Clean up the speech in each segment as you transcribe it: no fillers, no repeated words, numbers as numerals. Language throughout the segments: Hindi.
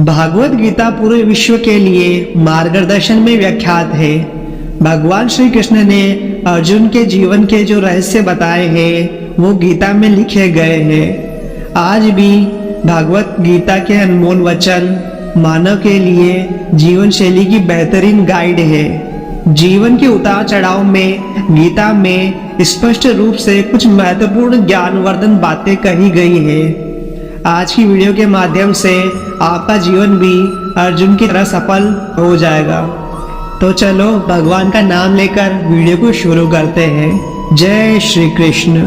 भागवत गीता पूरे विश्व के लिए मार्गदर्शन में विख्यात है। भगवान श्री कृष्ण ने अर्जुन के जीवन के जो रहस्य बताए हैं वो गीता में लिखे गए हैं। आज भी भागवत गीता के अनमोल वचन मानव के लिए जीवन शैली की बेहतरीन गाइड है। जीवन के उतार चढ़ाव में गीता में स्पष्ट रूप से कुछ महत्वपूर्ण ज्ञानवर्धन बातें कही गई है। आज की वीडियो के माध्यम से आपका जीवन भी अर्जुन की तरह सफल हो जाएगा। तो चलो भगवान का नाम लेकर वीडियो को शुरू करते हैं। जय श्री कृष्ण।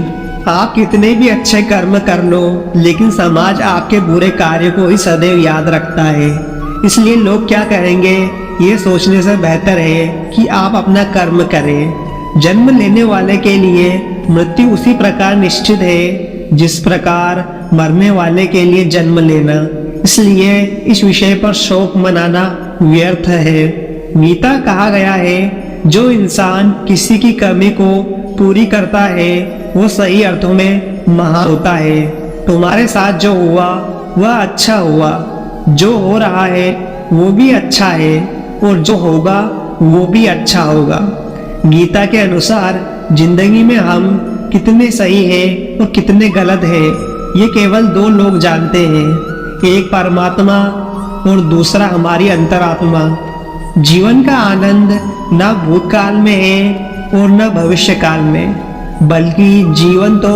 आप कितने भी अच्छे कर्म कर लो, लेकिन समाज आपके बुरे कार्य को ही सदैव याद रखता है। इसलिए लोग क्या करेंगे ये सोचने से बेहतर है कि आप अपना कर्म करें। जन्म लेने वाले के लिए मृत्यु उसी प्रकार निश्चित है जिस प्रकार मरने वाले के लिए जन्म लेना। इसलिए इस विषय पर शोक मनाना व्यर्थ है। गीता कहा गया है, जो इंसान किसी की कमी को पूरी करता है वो सही अर्थों में महान होता है। तुम्हारे साथ जो हुआ वह अच्छा हुआ, जो हो रहा है वो भी अच्छा है, और जो होगा वो भी अच्छा होगा। गीता के अनुसार जिंदगी में हम कितने सही हैं और कितने गलत हैं ये केवल दो लोग जानते हैं, एक परमात्मा और दूसरा हमारी अंतरात्मा। जीवन का आनंद न भूतकाल में है और न भविष्य काल में, बल्कि जीवन तो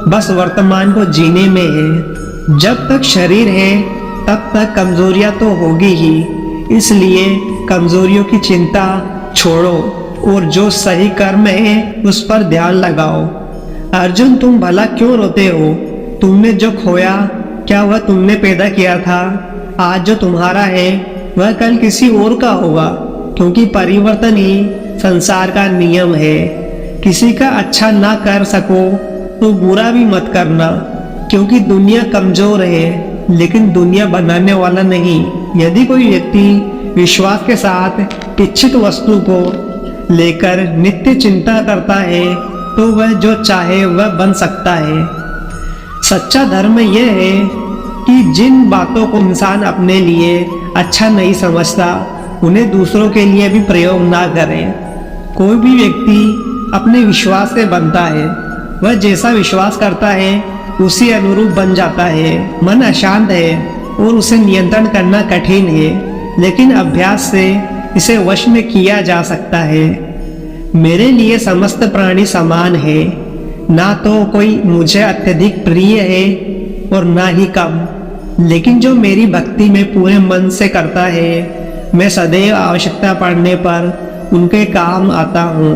बस वर्तमान को जीने में है। जब तक शरीर है तब तक कमजोरियां तो होगी ही, इसलिए कमजोरियों की चिंता छोड़ो और जो सही कर्म है उस पर ध्यान लगाओ। अर्जुन, तुम भला क्यों रोते हो? तुमने जो खोया क्या वह तुमने पैदा किया था? आज जो तुम्हारा है वह कल किसी और का होगा, क्योंकि परिवर्तन ही संसार का नियम है। किसी का अच्छा ना कर सको तो बुरा भी मत करना, क्योंकि दुनिया कमजोर है लेकिन दुनिया बनाने वाला नहीं। यदि कोई व्यक्ति विश्वास के साथ इच्छित वस्तु को लेकर नित्य चिंता करता है तो वह जो चाहे वह बन सकता है। सच्चा धर्म यह है कि जिन बातों को इंसान अपने लिए अच्छा नहीं समझता उन्हें दूसरों के लिए भी प्रयोग ना करें। कोई भी व्यक्ति अपने विश्वास से बनता है, वह जैसा विश्वास करता है उसी अनुरूप बन जाता है। मन अशांत है और उसे नियंत्रण करना कठिन है, लेकिन अभ्यास से इसे वश में किया जा सकता है। मेरे लिए समस्त प्राणी समान है, ना तो कोई मुझे अत्यधिक प्रिय है और ना ही कम, लेकिन जो मेरी भक्ति में पूरे मन से करता है मैं सदैव आवश्यकता पड़ने पर उनके काम आता हूँ।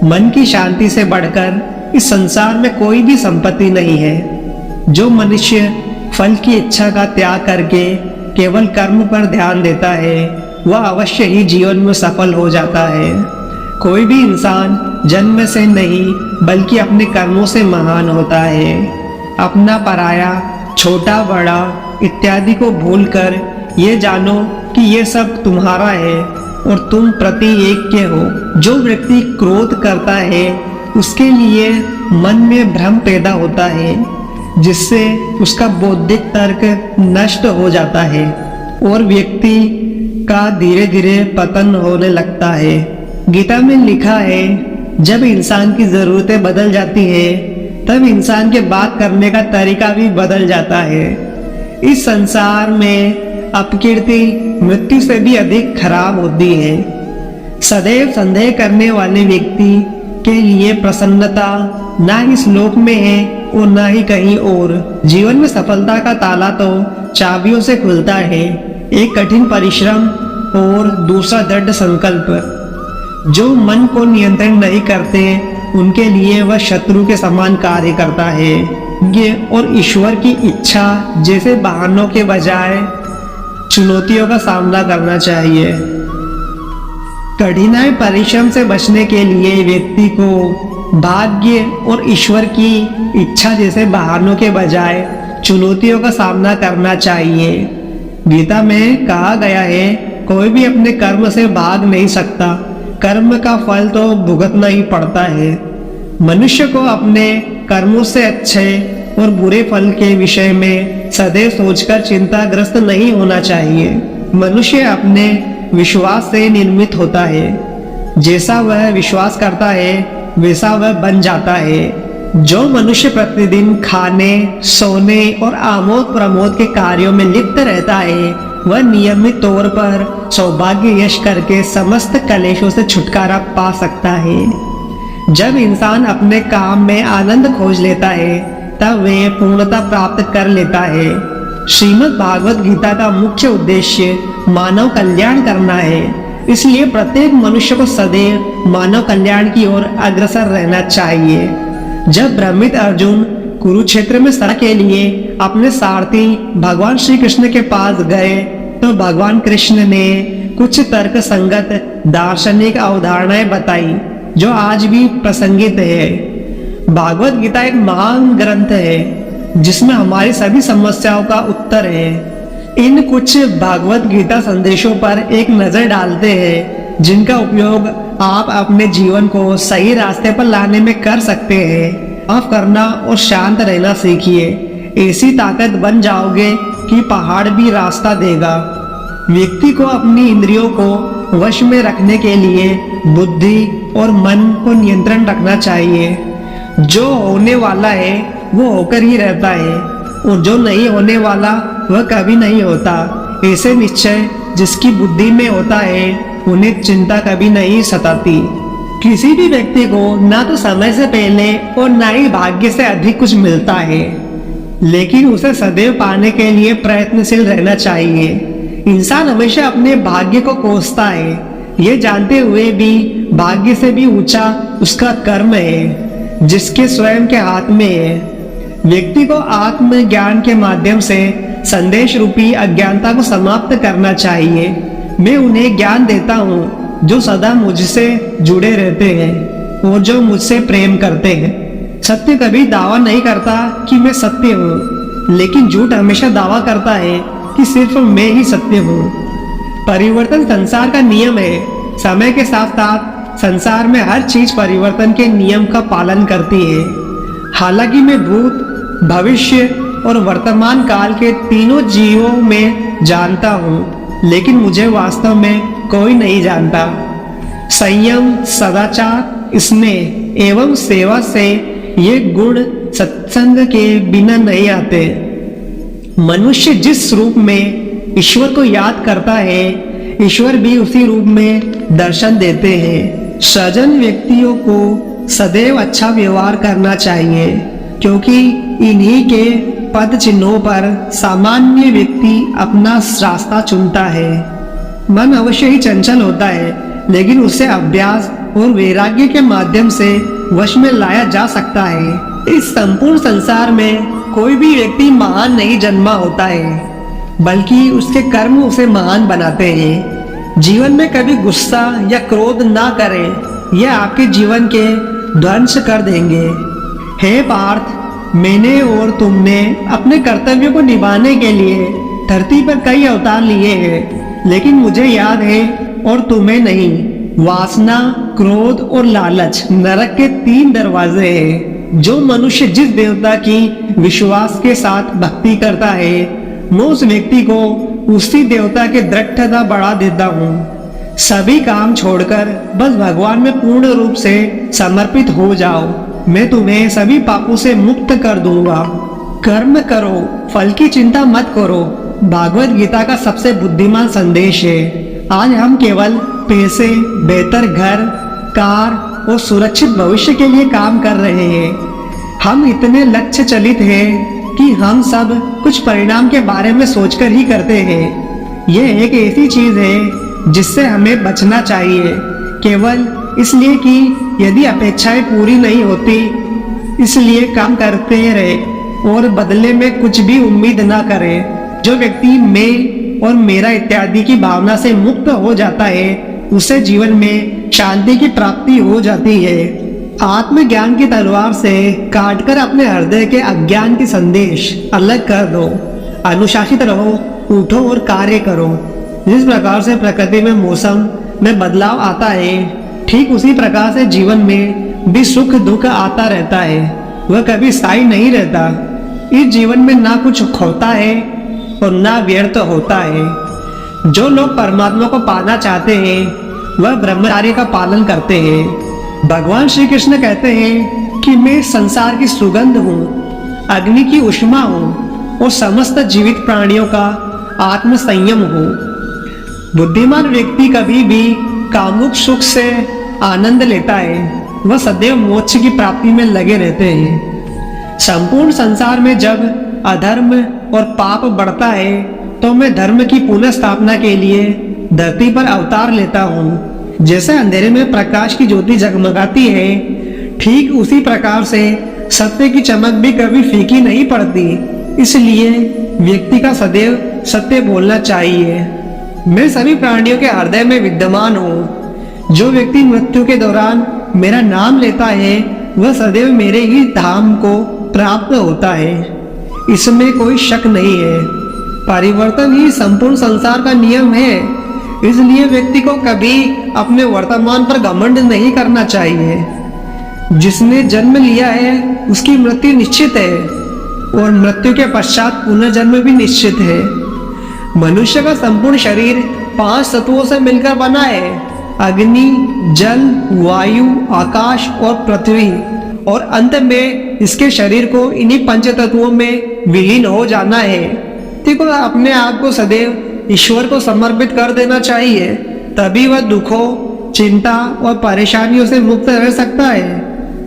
मन की शांति से बढ़कर इस संसार में कोई भी संपत्ति नहीं है। जो मनुष्य फल की इच्छा का त्याग करके केवल कर्म पर ध्यान देता है वह अवश्य ही जीवन में सफल हो जाता है। कोई भी इंसान जन्म से नहीं बल्कि अपने कर्मों से महान होता है। अपना पराया, छोटा बड़ा इत्यादि को भूलकर ये जानो कि ये सब तुम्हारा है और तुम प्रति एक के हो। जो व्यक्ति क्रोध करता है उसके लिए मन में भ्रम पैदा होता है, जिससे उसका बौद्धिक तर्क नष्ट हो जाता है और व्यक्ति का धीरे धीरे पतन होने लगता है। गीता में लिखा है, जब इंसान की जरूरतें बदल जाती है तब इंसान के बात करने का तरीका भी बदल जाता है। इस संसार में अपकीर्ति मृत्यु से भी अधिक खराब होती है। सदैव संदेह करने वाले व्यक्ति के लिए प्रसन्नता ना इस लोक में है और ना ही कहीं और। जीवन में सफलता का ताला तो चाबियों से खुलता है, एक कठिन परिश्रम और दूसरा दृढ़ संकल्प। जो मन को नियंत्रण नहीं करते उनके लिए वह शत्रु के समान कार्य करता है। ये और ईश्वर की इच्छा जैसे बहानों के बजाय चुनौतियों का सामना करना चाहिए। कठिनाई परिश्रम से बचने के लिए व्यक्ति को भाग्य और ईश्वर की इच्छा जैसे बहानों के बजाय चुनौतियों का सामना करना चाहिए। गीता में कहा गया है, कोई भी अपने कर्म से भाग नहीं सकता, कर्म का फल तो भुगतना ही पड़ता है। मनुष्य को अपने कर्मों से अच्छे और बुरे फल के विषय में सदैव सोचकर चिंताग्रस्त नहीं होना चाहिए। मनुष्य अपने विश्वास से निर्मित होता है। जैसा वह विश्वास करता है वैसा वह बन जाता है। जो मनुष्य प्रतिदिन खाने, सोने और आमोद प्रमोद के कार्यों में लिप्त रहता है वह नियमित तौर पर सौभाग्य यश करके समस्त कलेशों से छुटकारा पा सकता है। जब इंसान अपने काम में आनंद खोज लेता है तब वह पूर्णता प्राप्त कर लेता है। श्रीमद् भागवत गीता का मुख्य उद्देश्य मानव कल्याण करना है, इसलिए प्रत्येक मनुष्य को सदैव मानव कल्याण की ओर अग्रसर रहना चाहिए। जब भ्रमित अर्जुन कुरुक्षेत्र में सदा के लिए अपने सारथी भगवान श्री कृष्ण के पास गए तो भगवान कृष्ण ने कुछ तर्क संगत दार्शनिक अवधारणाएं बताई जो आज भी प्रसंगित है। भागवत गीता एक महान ग्रंथ है जिसमें हमारी सभी समस्याओं का उत्तर है। इन कुछ भागवत गीता संदेशों पर एक नजर डालते हैं जिनका उपयोग आप अपने जीवन को सही रास्ते पर लाने में कर सकते हैं। माफ करना और शांत रहना सीखिए। ऐसी ताकत बन जाओगे कि पहाड़ भी रास्ता देगा। व्यक्ति को अपनी इंद्रियों को वश में रखने के लिए बुद्धि और मन को नियंत्रण रखना चाहिए। जो होने वाला है वो होकर ही रहता है और जो नहीं होने वाला वह कभी नहीं होता। ऐसे निश्चय जिसकी बुद्धि में होता है उन्हें चिंता कभी नहीं सताती। किसी भी व्यक्ति को ना तो समय से पहले और ना ही भाग्य से अधिक कुछ मिलता है, लेकिन उसे सदैव पाने के लिए प्रयत्नशील रहना चाहिए। इंसान हमेशा अपने भाग्य को कोसता है, ये जानते हुए भी भाग्य से भी ऊंचा उसका कर्म है जिसके स्वयं के हाथ में है। व्यक्ति को आत्मज्ञान के माध्यम से संदेश रूपी अज्ञानता को समाप्त करना चाहिए। मैं उन्हें ज्ञान देता हूँ जो सदा मुझसे जुड़े रहते हैं और जो मुझसे प्रेम करते हैं। सत्य कभी दावा नहीं करता कि मैं सत्य हूँ, लेकिन झूठ हमेशा दावा करता है कि सिर्फ मैं ही सत्य हूँ। परिवर्तन संसार का नियम है। समय के साथ साथ संसार में हर चीज परिवर्तन के नियम का पालन करती है। हालांकि मैं भूत, भविष्य और वर्तमान काल के तीनों जीवों में जानता हूँ, लेकिन मुझे वास्तव में कोई नहीं जानता। संयम, सदाचार, स्नेह एवं सेवा से ये गुण सत्संग के बिना नहीं आते। मनुष्य जिस रूप में ईश्वर को याद करता है ईश्वर भी उसी रूप में दर्शन देते हैं। सज्जन व्यक्तियों को सदैव अच्छा व्यवहार करना चाहिए, क्योंकि इन्हीं के पद चिन्हों पर सामान्य व्यक्ति अपना रास्ता चुनता है। मन अवश्य ही चंचल होता है, लेकिन उसे अभ्यास और वैराग्य के माध्यम से वश में लाया जा सकता है। इस संपूर्ण संसार में कोई भी व्यक्ति महान नहीं जन्मा होता है, बल्कि उसके कर्म उसे महान बनाते हैं। जीवन में कभी गुस्सा या क्रोध ना करें, यह आपके जीवन के ध्वंस कर देंगे। हे पार्थ, मैंने और तुमने अपने कर्तव्यों को निभाने के लिए धरती पर कई अवतार लिए हैं, लेकिन मुझे याद है और तुम्हें नहीं। वासना, क्रोध और लालच नरक के 3 दरवाजे हैं। जो मनुष्य जिस देवता की विश्वास के साथ भक्ति करता है, मैं उस व्यक्ति को उसी देवता के दृढ़ता बढ़ा देता हूँ। सभी काम छोड़कर बस भगवान में पूर्ण रूप से समर्पित हो जाओ। मैं तुम्हें सभी पापों से मुक्त कर दूंगा। कर्म करो, फल की चिंता मत करो, भागवत गीता का सबसे बुद्धिमान संदेश है। आज हम केवल पैसे, बेहतर घर, कार और सुरक्षित भविष्य के लिए काम कर रहे हैं। हम इतने लक्ष्य चलित हैं कि हम सब कुछ परिणाम के बारे में सोचकर ही करते हैं। यह एक ऐसी चीज है जिससे हमें बचना चाहिए, केवल इसलिए कि यदि अपेक्षाएं पूरी नहीं होती इसलिए काम करते रहे और बदले में कुछ भी उम्मीद ना करें। जो व्यक्ति मैं और मेरा इत्यादि की भावना से मुक्त हो जाता है उसे जीवन में शांति की प्राप्ति हो जाती है। आत्मज्ञान की तलवार से काटकर अपने हृदय के अज्ञान की संदेश अलग कर दो। अनुशासित रहो, उठो और कार्य करो। जिस प्रकार से प्रकृति में मौसम में बदलाव आता है, ठीक उसी प्रकार से जीवन में भी सुख दुख आता रहता है। वह कभी स्थायी नहीं रहता। इस जीवन में ना कुछ खोता है और ना व्यर्थ होता है। जो लोग परमात्मा को पाना चाहते हैं वह ब्रह्मचार्य का पालन करते हैं। भगवान श्री कृष्ण कहते हैं कि मैं संसार की सुगंध हूँ, अग्नि की उष्मा हूँ और समस्त जीवित प्राणियों का आत्म संयम हूँ। बुद्धिमान व्यक्ति कभी भी कामुक सुख से आनंद लेता है, वह सदैव मोक्ष की प्राप्ति में लगे रहते हैं। संपूर्ण संसार में जब अधर्म और पाप बढ़ता है तो मैं धर्म की पुनः स्थापना के लिए धरती पर अवतार लेता हूँ। जैसे अंधेरे में प्रकाश की ज्योति जगमगाती है, ठीक उसी प्रकार से सत्य की चमक भी कभी फीकी नहीं पड़ती। इसलिए व्यक्ति का सदैव सत्य बोलना चाहिए। मैं सभी प्राणियों के हृदय में विद्यमान हूँ। जो व्यक्ति मृत्यु के दौरान मेरा नाम लेता है वह सदैव मेरे ही धाम को प्राप्त होता है, इसमें कोई शक नहीं है। परिवर्तन ही संपूर्ण संसार का नियम है, इसलिए व्यक्ति को कभी अपने वर्तमान पर घमंड नहीं करना चाहिए। जिसने जन्म लिया है उसकी मृत्यु निश्चित है और मृत्यु के पश्चात पुनर्जन्म भी निश्चित है। मनुष्य का संपूर्ण शरीर 5 तत्वों से मिलकर बना है, अग्नि, जल, वायु, आकाश और पृथ्वी, और अंत में इसके शरीर को इन्हीं 5 तत्वों में विलीन हो जाना है। देखो, अपने आप को सदैव ईश्वर को समर्पित कर देना चाहिए, तभी वह दुखों, चिंता और परेशानियों से मुक्त रह सकता है।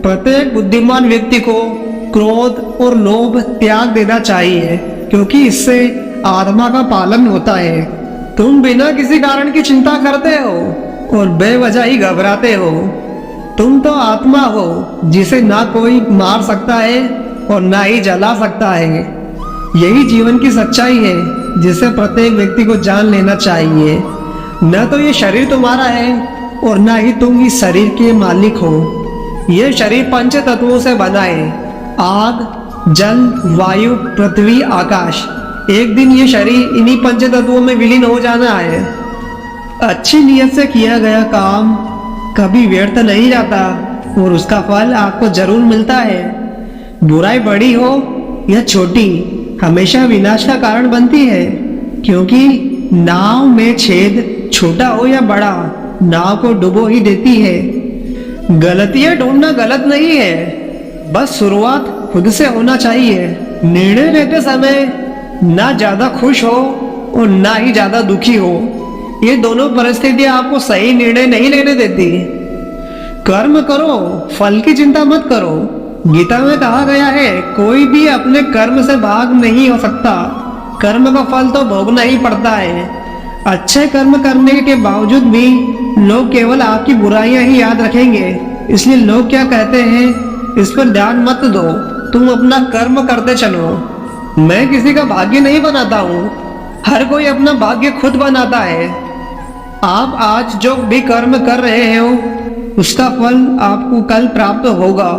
प्रत्येक बुद्धिमान व्यक्ति को क्रोध और लोभ त्याग देना चाहिए, क्योंकि इससे आत्मा का पालन होता है। तुम बिना किसी कारण की चिंता करते हो और बेवजह ही घबराते हो। तुम तो आत्मा हो जिसे ना कोई मार सकता है और ना ही जला सकता है। यही जीवन की सच्चाई है जिसे प्रत्येक व्यक्ति को जान लेना चाहिए। न तो ये शरीर तुम्हारा है और ना ही तुम इस शरीर के मालिक हो। यह शरीर 5 तत्वों से बना है, आग, जल, वायु, पृथ्वी, आकाश। एक दिन ये शरीर इन्हीं 5 तत्वों में विलीन हो जाना है। अच्छी नीयत से किया गया काम कभी व्यर्थ नहीं जाता और उसका फल आपको जरूर मिलता है। बुराई बड़ी हो या छोटी हमेशा विनाश का कारण बनती है, क्योंकि नाव में छेद छोटा हो या बड़ा नाव को डुबो ही देती है। गलतियां ढूंढना गलत नहीं है, बस शुरुआत खुद से होना चाहिए। निर्णय लेते समय ना ज्यादा खुश हो और ना ही ज्यादा दुखी हो, ये दोनों परिस्थितियां आपको सही निर्णय नहीं लेने देती। कर्म करो, फल की चिंता मत करो। गीता में कहा गया है, कोई भी अपने कर्म से भाग नहीं हो सकता, कर्म का फल तो भोगना ही पड़ता है। अच्छे कर्म करने के बावजूद भी लोग केवल आपकी बुराइयां ही याद रखेंगे, इसलिए लोग क्या कहते हैं इस पर ध्यान मत दो, तुम अपना कर्म करते चलो। मैं किसी का भाग्य नहीं बनाता हूँ, हर कोई अपना भाग्य खुद बनाता है। आप आज जो भी कर्म कर रहे हो उसका फल आपको कल प्राप्त होगा,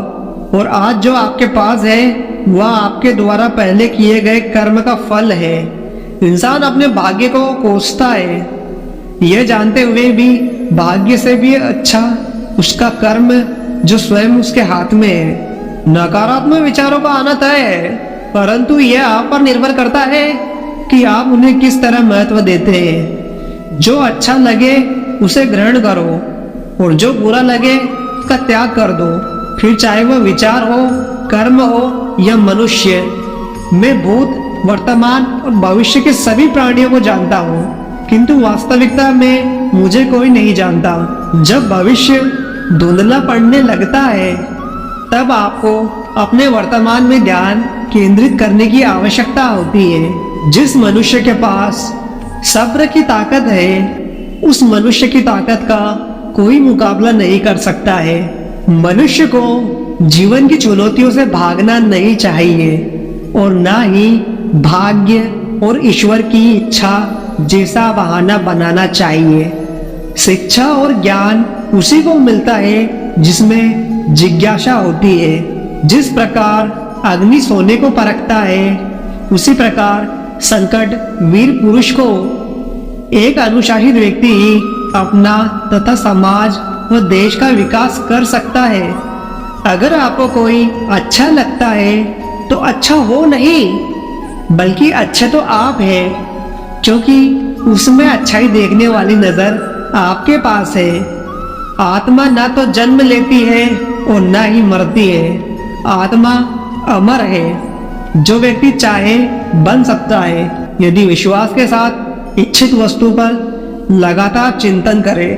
और आज जो आपके पास है वह आपके द्वारा पहले किए गए कर्म का फल है। इंसान अपने भाग्य को कोसता है, यह जानते हुए भी भाग्य से भी अच्छा उसका कर्म जो स्वयं उसके हाथ में है। नकारात्मक विचारों का आना तय है, परंतु यह आप पर निर्भर करता है कि आप उन्हें किस तरह महत्व देते हैं। जो अच्छा लगे उसे ग्रहण करो और जो बुरा लगे उसका त्याग कर दो, फिर चाहे वह विचार हो, कर्म हो या मनुष्य। मैं भूत, वर्तमान और भविष्य के सभी प्राणियों को जानता हूँ, किंतु वास्तविकता में मुझे कोई नहीं जानता। जब भविष्य धुंधला पड़ने लगता है तब आपको अपने वर्तमान में ध्यान केंद्रित करने की आवश्यकता होती है। जिस मनुष्य के पास सब्र की ताकत है उस मनुष्य की ताकत का कोई मुकाबला नहीं कर सकता है। मनुष्य को जीवन की चुनौतियों से भागना नहीं चाहिए और ना ही भाग्य और ईश्वर की इच्छा जैसा बहाना बनाना चाहिए। शिक्षा और ज्ञान उसी को मिलता है जिसमें जिज्ञासा होती है। जिस प्रकार अग्नि सोने को परखता है उसी प्रकार संकट वीर पुरुष को। एक अनुशासित व्यक्ति ही अपना तथा समाज व देश का विकास कर सकता है। अगर आपको कोई अच्छा लगता है तो अच्छा वो नहीं बल्कि अच्छे तो आप हैं, क्योंकि उसमें अच्छाई देखने वाली नजर आपके पास है। आत्मा ना तो जन्म लेती है और ना ही मरती है। आत्मा अमर है। जो व्यक्ति चाहे बन सकता है यदि विश्वास के साथ इच्छित वस्तु पर लगातार चिंतन करे,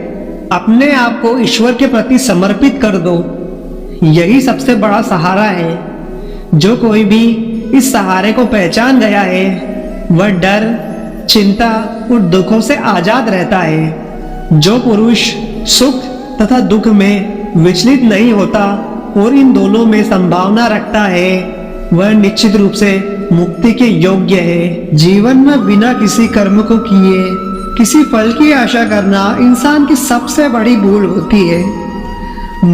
अपने आप को ईश्वर के प्रति समर्पित कर दो। यही सबसे बड़ा सहारा है। जो कोई भी इस सहारे को पहचान गया है वह डर, चिंता और दुखों से आजाद रहता है। जो पुरुष सुख तथा दुख में विचलित नहीं होता और इन दोनों में संभावना रखता है वह निश्चित रूप से मुक्ति के योग्य है। जीवन में बिना किसी कर्म को किए किसी फल की आशा करना इंसान की सबसे बड़ी भूल होती है।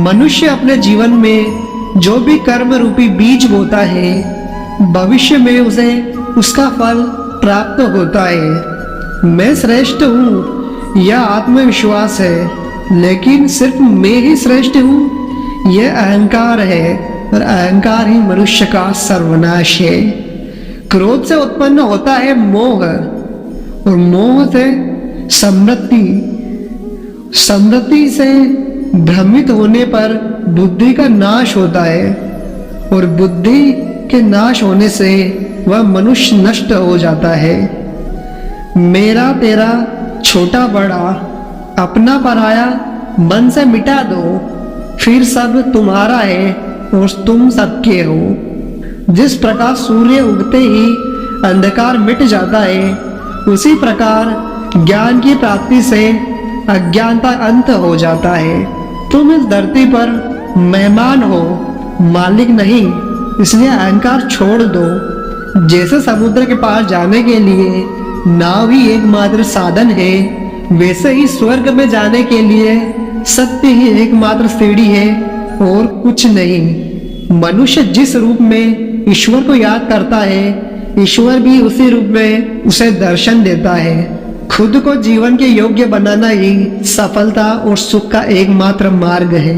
मनुष्य अपने जीवन में जो भी कर्म रूपी बीज बोता है भविष्य में उसे उसका फल प्राप्त होता है। मैं श्रेष्ठ हूँ यह आत्मविश्वास है, लेकिन सिर्फ मैं ही श्रेष्ठ हूँ यह अहंकार है, और अहंकार ही मनुष्य का सर्वनाश है। क्रोध से उत्पन्न होता है मोह, और मोह से समृद्धि, समृद्धि से भ्रमित होने पर बुद्धि का नाश होता है, और बुद्धि के नाश होने से वह मनुष्य नष्ट हो जाता है। मेरा तेरा छोटा बड़ा अपना पराया मन से मिटा दो, फिर सब तुम्हारा है और तुम सबके हो। जिस प्रकार सूर्य उगते ही अंधकार मिट जाता है, उसी प्रकार ज्ञान की प्राप्ति से अज्ञानता अंत हो जाता है। तुम इस धरती पर मेहमान हो, मालिक नहीं, इसलिए अहंकार छोड़ दो। जैसे समुद्र के पार जाने के लिए नाव ही एकमात्र साधन है, वैसे ही स्वर्ग में जाने के लिए सत्य ही एकमात्र सीढ़ी है और कुछ नहीं। मनुष्य जिस रूप में ईश्वर को याद करता है, ईश्वर भी उसी रूप में उसे दर्शन देता है। खुद को जीवन के योग्य बनाना ही सफलता और सुख का एकमात्र मार्ग है।